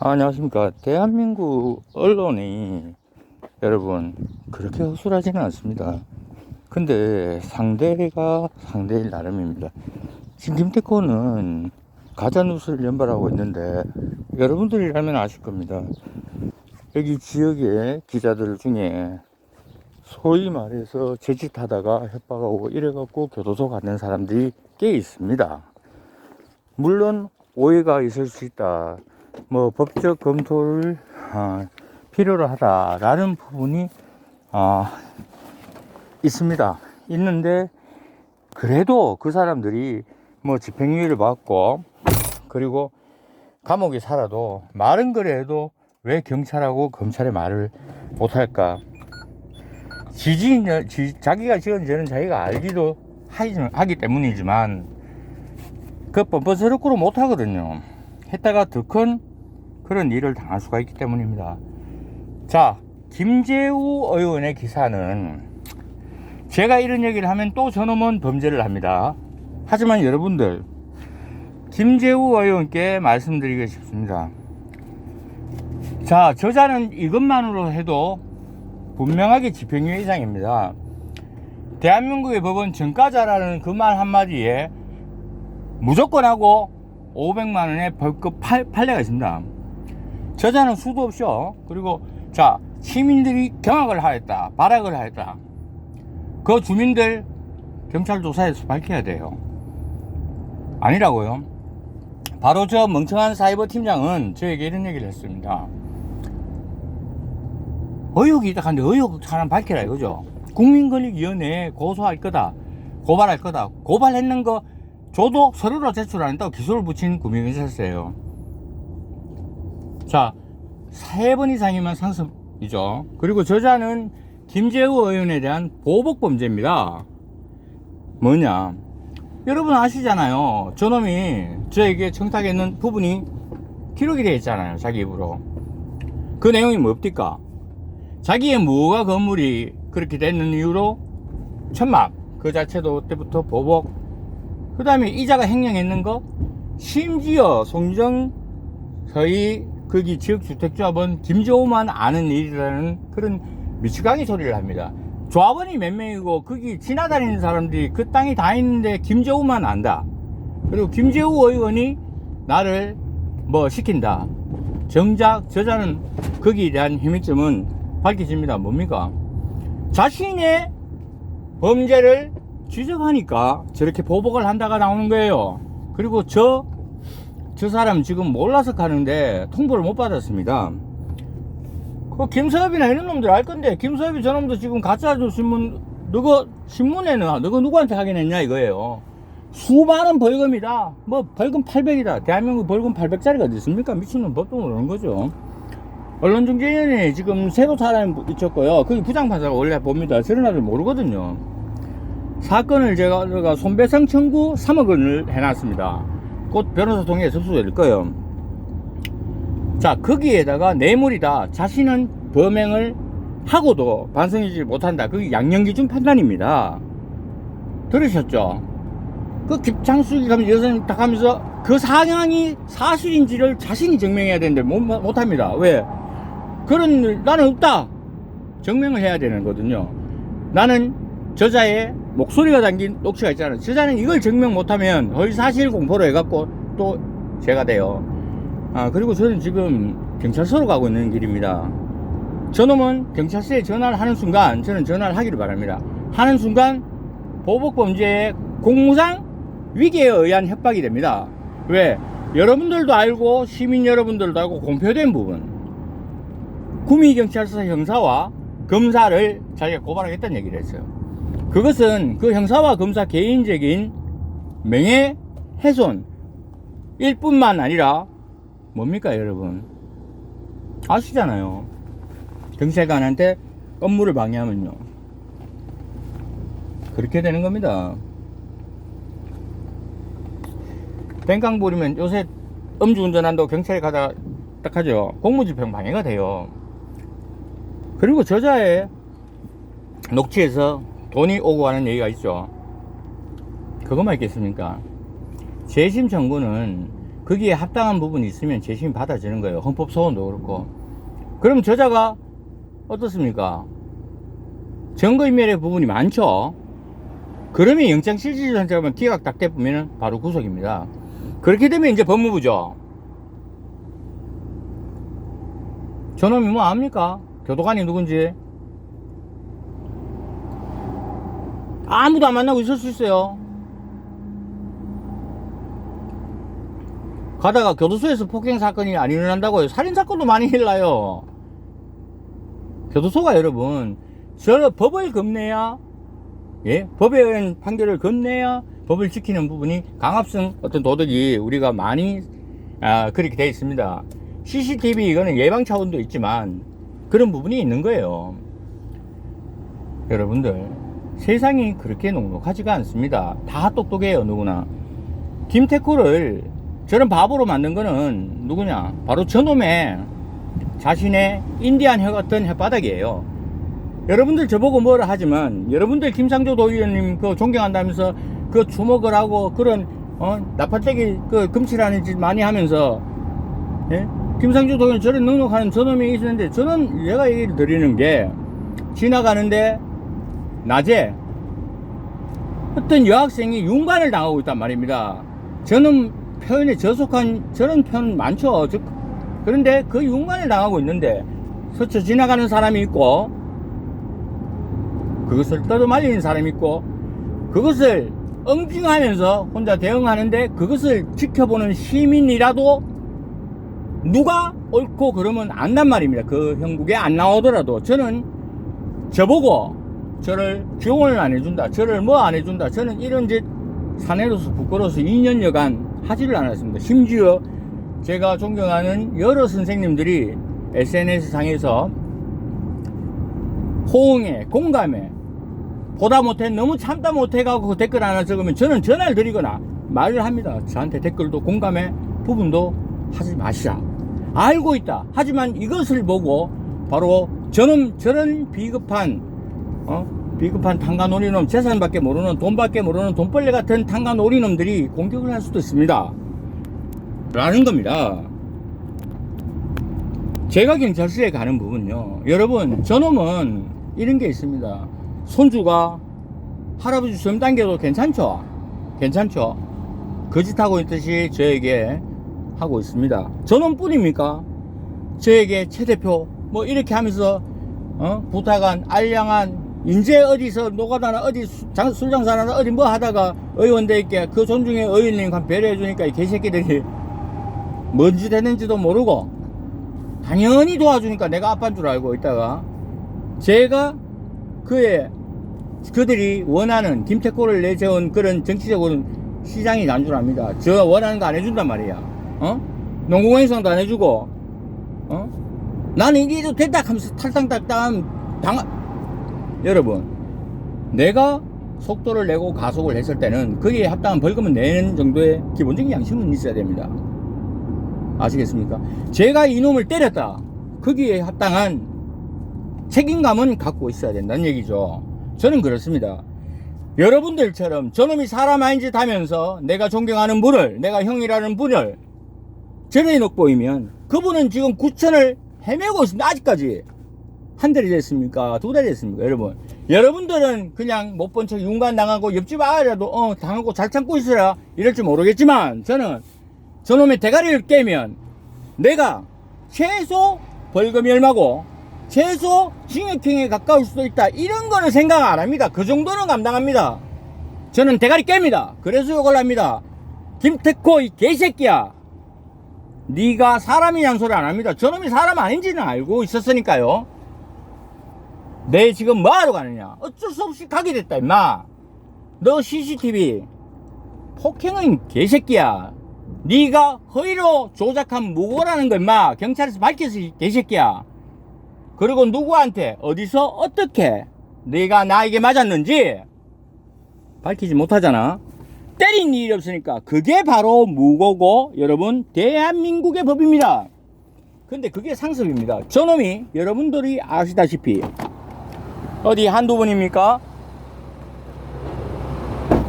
안녕하십니까. 대한민국 언론이 여러분 그렇게 허술하지는 않습니다. 근데 상대가 상대일 나름입니다. 지금 김태코는 가짜뉴스를 연발하고 있는데 여러분들이라면 아실 겁니다. 여기 지역의 기자들 중에 소위 말해서 재짓하다가 협박하고 이래갖고 교도소 가는 사람들이 꽤 있습니다. 물론 오해가 있을 수 있다. 뭐 법적 검토를 필요로 하다라는 부분이 있습니다. 있는데 그래도 그 사람들이 뭐 집행유예를 받고 그리고 감옥에 살아도 말은 그래도 왜 경찰하고 검찰의 말을 못할까? 자기가 지은 죄는 자기가 알기도 하기 때문이지만 그 뻔뻔스럽고로 못하거든요. 했다가 더 큰 그런 일을 당할 수가 있기 때문입니다. 자, 김재우 의원의 기사는 제가 이런 얘기를 하면 또 저놈은 범죄를 합니다. 하지만 여러분들, 김재우 의원께 말씀드리고 싶습니다. 자, 저자는 이것만으로 해도 분명하게 집행유예 이상입니다. 대한민국의 법은 전과자라는 그 말 한마디에 무조건 하고 500만원의 벌금 판례가 있습니다. 저자는 수도 없이요. 그리고 자, 시민들이 경악을 하였다, 발악을 하였다. 그 주민들 경찰 조사에서 밝혀야 돼요. 아니라고요. 바로 저 멍청한 사이버 팀장은 저에게 이런 얘기를 했습니다. 의혹이 있다 하는데 의혹 사람 밝혀라 이거죠. 국민권익위원회에 고소할 거다, 고발할 거다. 고발했는 거 저도 서류로 제출 안 했다고 기소를 붙인 구명경찰서예요. 자, 3번 이상이면 상습이죠. 그리고 저자는 김재우 의원에 대한 보복범죄입니다. 뭐냐, 여러분 아시잖아요. 저놈이 저에게 청탁했는 부분이 기록이 되어 있잖아요. 자기 입으로. 그 내용이 뭡니까? 자기의 무허가 건물이 그렇게 되는 이유로 천막, 그 자체도 때부터 보복, 그 다음에 이자가 횡령했는 거, 심지어 송정서의 거기 지역주택조합은 김재우만 아는 일이라는 그런 미치광이 소리를 합니다. 조합원이 몇 명이고 거기 지나다니는 사람들이 그 땅이 다 있는데 김재우만 안다. 그리고 김재우 의원이 나를 뭐 시킨다. 정작 저자는 거기에 대한 혐의점은 밝혀집니다. 뭡니까? 자신의 범죄를 지적하니까 저렇게 보복을 한다가 나오는 거예요. 그리고 저 사람 지금 몰라서 가는데 통보를 못 받았습니다. 그 김서엽이나 이런 놈들 알 건데, 김서엽이 저놈도 지금 가짜뉴스 신문, 너가 신문에는 너가 누구한테 확인했냐 이거예요. 수많은 벌금이다. 뭐 벌금 800이다. 대한민국 벌금 800짜리가 어디 있습니까? 미친놈 법도 모르는 거죠. 언론중재위원회에 지금 새로 사람이 있었고요. 거기 부장판사가 원래 봅니다. 저런 아들 모르거든요. 사건을 제가 손배상 청구 3억 원을 해놨습니다. 곧 변호사 통해 접수될 거예요. 자, 거기에다가 뇌물이다. 자신은 범행을 하고도 반성하지 못한다. 그게 양형기준 판단입니다. 들으셨죠? 그 김창숙이 가면 여사님 딱 하면서 그 상황이 사실인지를 자신이 증명해야 되는데 못합니다. 왜? 그런 일 나는 없다. 증명을 해야 되는 거거든요. 나는 저자의 목소리가 담긴 녹취가 있잖아요. 저자는 이걸 증명 못하면 허위사실 공포로 해갖고 또 죄가 돼요. 그리고 저는 지금 경찰서로 가고 있는 길입니다. 저놈은 경찰서에 전화를 하는 순간, 저는 전화를 하기를 바랍니다. 하는 순간 보복범죄의 공무상 위계에 의한 협박이 됩니다. 왜? 여러분들도 알고 시민 여러분들도 알고 공표된 부분, 구미경찰서 형사와 검사를 자기가 고발하겠다는 얘기를 했어요. 그것은 그 형사와 검사 개인적인 명예훼손 일 뿐만 아니라 뭡니까 여러분? 아시잖아요. 경찰관한테 업무를 방해하면요 그렇게 되는 겁니다. 뱅강 부리면 요새 음주운전한다고 경찰에 가다가 딱 하죠. 공무집행 방해가 돼요. 그리고 저자의 녹취에서 돈이 오고 가는 얘기가 있죠. 그것만 있겠습니까? 재심 청구는 거기에 합당한 부분이 있으면 재심 받아주는 거예요. 헌법 소원도 그렇고. 그럼 저자가 어떻습니까? 증거인멸의 부분이 많죠. 그러면 영장실질선고만 기각 딱 대보면 바로 구속입니다. 그렇게 되면 이제 법무부죠. 저놈이 뭐 압니까? 교도관이 누군지 아무도 안 만나고 있을 수 있어요. 가다가 교도소에서 폭행 사건이 안 일어난다고요. 살인 사건도 많이 일어나요. 교도소가 여러분, 저 법을 겁내야, 예, 법에 의한 판결을 겁내야 법을 지키는 부분이 강압성 어떤 도덕이 우리가 많이 그렇게 되어 있습니다. CCTV 이거는 예방 차원도 있지만 그런 부분이 있는 거예요. 여러분들, 세상이 그렇게 녹록하지가 않습니다. 다 똑똑해요, 누구나. 김태코를 저런 바보로 만든 거는 누구냐? 바로 저놈의 자신의 인디안 혀 같은 혓바닥이에요. 여러분들 저보고 뭐라 하지만, 여러분들 김상조 도의원님 그 존경한다면서 그 주먹을 하고 그런 나팔떼기 그 금칠하는 짓 많이 하면서, 예? 김상조 도의원 저런 능력하는 저놈이 있었는데, 저는 얘가 얘기를 드리는 게, 지나가는데 낮에 어떤 여학생이 윤관을 당하고 있단 말입니다. 저는 표현에 저속한 저런 표현 많죠. 그런데 그 윤관을 당하고 있는데 스쳐 지나가는 사람이 있고 그것을 떠도말리는 사람이 있고 그것을 응징하면서 혼자 대응하는데 그것을 지켜보는 시민이라도 누가 옳고 그러면 안단 말입니다. 그 형국에 안 나오더라도 저는 저보고 저를 지원을 안 해준다, 저를 뭐 안 해준다, 저는 이런 짓 사내로서 부끄러워서 2년여간 하지를 않았습니다. 심지어 제가 존경하는 여러 선생님들이 SNS 상에서 호응에, 공감에, 보다 못해, 너무 참다 못해가고 댓글 하나 적으면 저는 전화를 드리거나 말을 합니다. 저한테 댓글도 공감의 부분도 하지 마시라. 알고 있다. 하지만 이것을 보고 바로 저런 비겁한 탕가노리놈, 재산밖에 모르는, 돈밖에 모르는 돈벌레 같은 탕가노리놈들이 공격을 할 수도 있습니다. 라는 겁니다. 제가 경찰서에 가는 부분요. 여러분, 저놈은 이런 게 있습니다. 손주가 할아버지 점 당겨도 괜찮죠? 괜찮죠? 거짓하고 있듯이 저에게 하고 있습니다. 저놈 뿐입니까? 저에게 최 대표, 뭐 이렇게 하면서, 부탁한, 알량한, 인제 어디서 노가다나 어디 술장사나 어디 뭐 하다가 의원대께 그 존중의 의원님 간 배려해주니까 이 개새끼들이 뭔 짓 했는지도 모르고 당연히 도와주니까 내가 아빠인 줄 알고 있다가 제가 그들이 원하는 김태코를 내세운 그런 정치적으로 시장이 난 줄 압니다. 저 원하는 거 안 해준단 말이야. 농구공행성도 안 해주고 나는 이래도 된다 하면서 탈당탈당 여러분, 내가 속도를 내고 가속을 했을 때는 거기에 합당한 벌금을 내는 정도의 기본적인 양심은 있어야 됩니다. 아시겠습니까? 제가 이놈을 때렸다. 거기에 합당한 책임감은 갖고 있어야 된다는 얘기죠. 저는 그렇습니다. 여러분들처럼 저놈이 사람 아닌 짓 하면서 내가 존경하는 분을, 내가 형이라는 분을 저래 놓고 보이면 그분은 지금 구천을 헤매고 있습니다. 아직까지. 한 달이 됐습니까? 두 달이 됐습니까? 여러분들은 그냥 못 본 척 윤관 당하고 옆집 아이라도 당하고 잘 참고 있으라 이럴지 모르겠지만 저는 저놈의 대가리를 깨면 내가 최소 벌금이 얼마고 최소 징역형에 가까울 수도 있다. 이런 거는 생각 안 합니다. 그 정도는 감당합니다. 저는 대가리 깹니다. 그래서 욕을 합니다. 김태코 이 개새끼야. 네가 사람이란 소리 안 합니다. 저놈이 사람 아닌지는 알고 있었으니까요. 내 지금 뭐하러 가느냐? 어쩔 수 없이 가게 됐다 임마. 너 CCTV 폭행은 개새끼야. 네가 허위로 조작한 무고라는 거 임마. 경찰에서 밝혔어 개새끼야. 그리고 누구한테 어디서 어떻게 네가 나에게 맞았는지 밝히지 못하잖아. 때린 일이 없으니까 그게 바로 무고고 여러분 대한민국의 법입니다. 근데 그게 상습입니다. 저놈이 여러분들이 아시다시피 어디 한두 번입니까?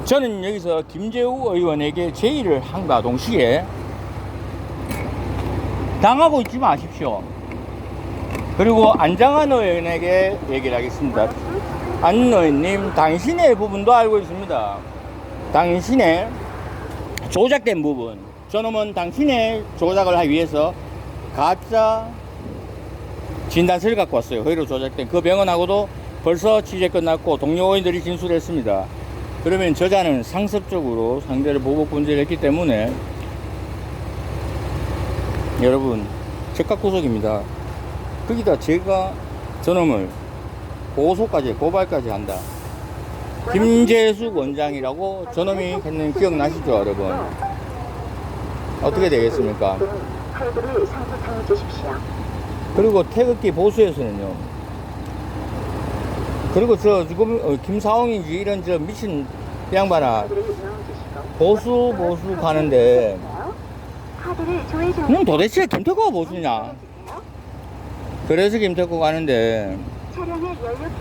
저는 여기서 김재우 의원에게 제의를 한과 동시에 당하고 있지 마십시오. 그리고 안장한 의원에게 얘기를 하겠습니다. 안 의원님, 당신의 부분도 알고 있습니다. 당신의 조작된 부분, 저놈은 당신의 조작을 하기 위해서 가짜 진단서를 갖고 왔어요. 허위로 조작된 그 병원하고도 벌써 취재 끝났고 동료의원들이 진술했습니다. 그러면 저자는 상습적으로 상대를 보복 분재했기 때문에 여러분 즉각구속입니다. 거기다 제가 저놈을 고소까지 고발까지 한다. 김재숙 원장이라고 저놈이 했는 기억나시죠 여러분? 어떻게 되겠습니까? 카드를 상부상해 주십시오. 그리고 태극기 보수에서는요, 그리고 저 지금 김사홍인지 이런 저 미친 양반아 보수 가는데 카드를 조회 중. 넌 도대체 김태호가 보수냐? 그래서 김태호 가는데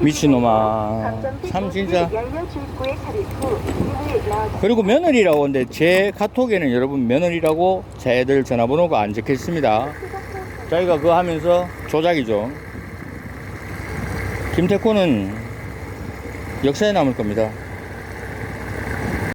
미친놈아 참 진짜. 그리고 며느리라고 하는데 제 카톡에는 여러분 며느리라고 제 애들 전화번호가 안 적혀 있습니다. 자기가 그거 하면서 조작이죠. 김태호는 역사에 남을 겁니다.